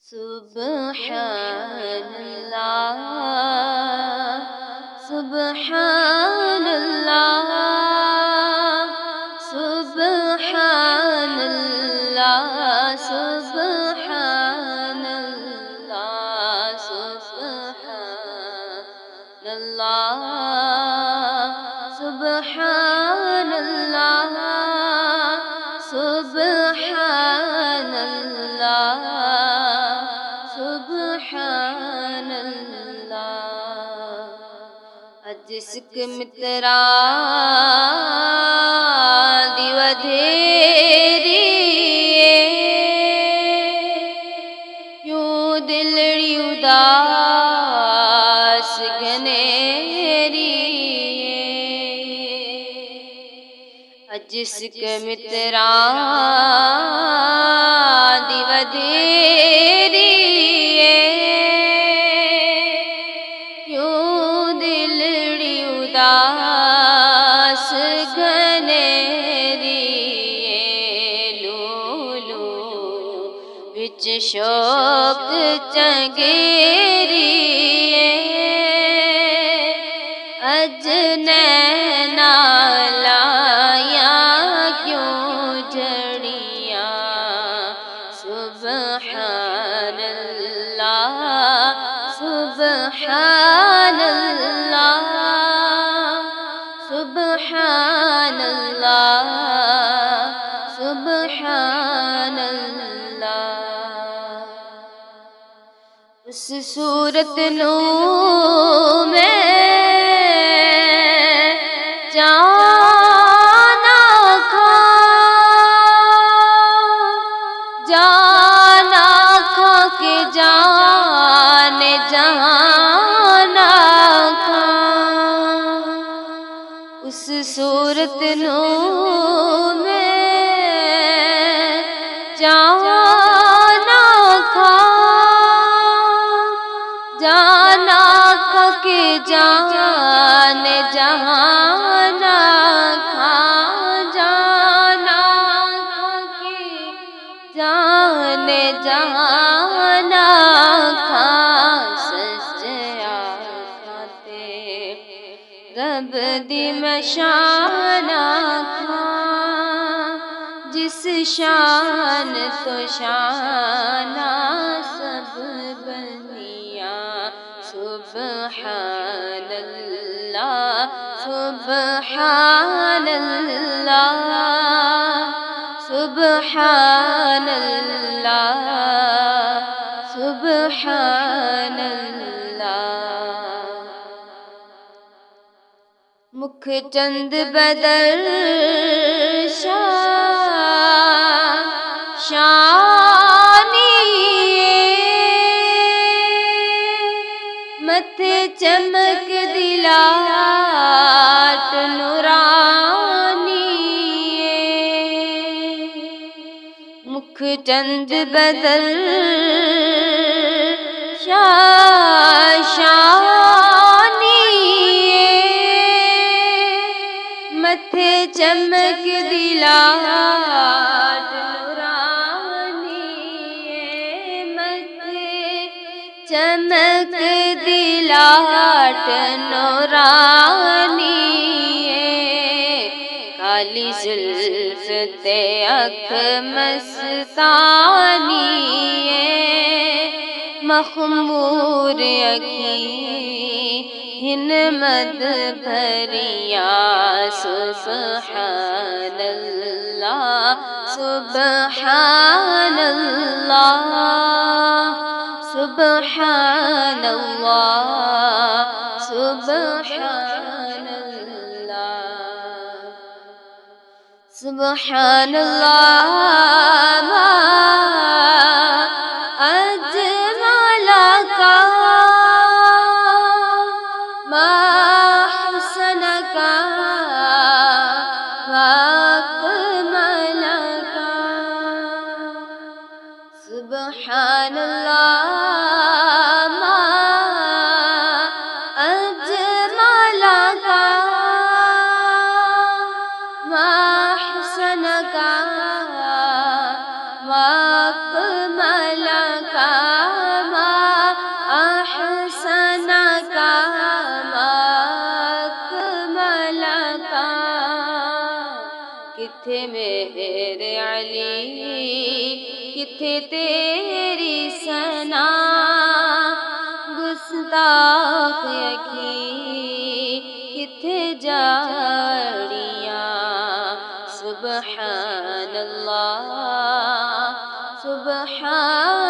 سبحان اللہ سبحان اللہ سبحان اللہ سبحان اللہ سبحان اللہ سبحان اللہ سبحان اللہ سبحان اللہ اج سکھ مترا دی ودھیری کیوں دلڑی اداس گھنیری اج سکھ مترا دی ودھیری اداس گھنیری لولو وچ شوق چنگیری اج نینا لایا کیوں جڑیاں سبحان اللہ سبحان اللہ سبحان اللہ سبحان اللہ اس صورت نو میں جانا کھا جانا کھا کے جان جانا کھا اس صورت نو میں جانا کھا جانا کھا کے جان جہانا کھا جانا کھا کے جان جہانا کھا سچیا کھاتے رب دی میں شان آکھاں جس شان تو شان سب بنیاں سبحان اللہ سبحان اللہ سبحان اللہ سبحان اللہ مکھ چند بدر شانی متھے چمک دلاٹ نورانی مکھ چند بدر متھے چمک دلاٹ نورانی متھے چمک دلاٹ نورانی کالی زلف تے اکھ مستانی مخمور اکھیں مد بھریاں سبحان اللہ سبحان اللہ سبحان اللہ سبحان اللہ سبحان اللہ اجمل کا ما حسن کا واکمل کا سبحان اللہ ما اجمل کا ما حسن کا واکمل کا کتھے میرے علی کتھے تیری ثنا گستاخ اکھی کتھے جاڑیاں سبحان اللہ سبحان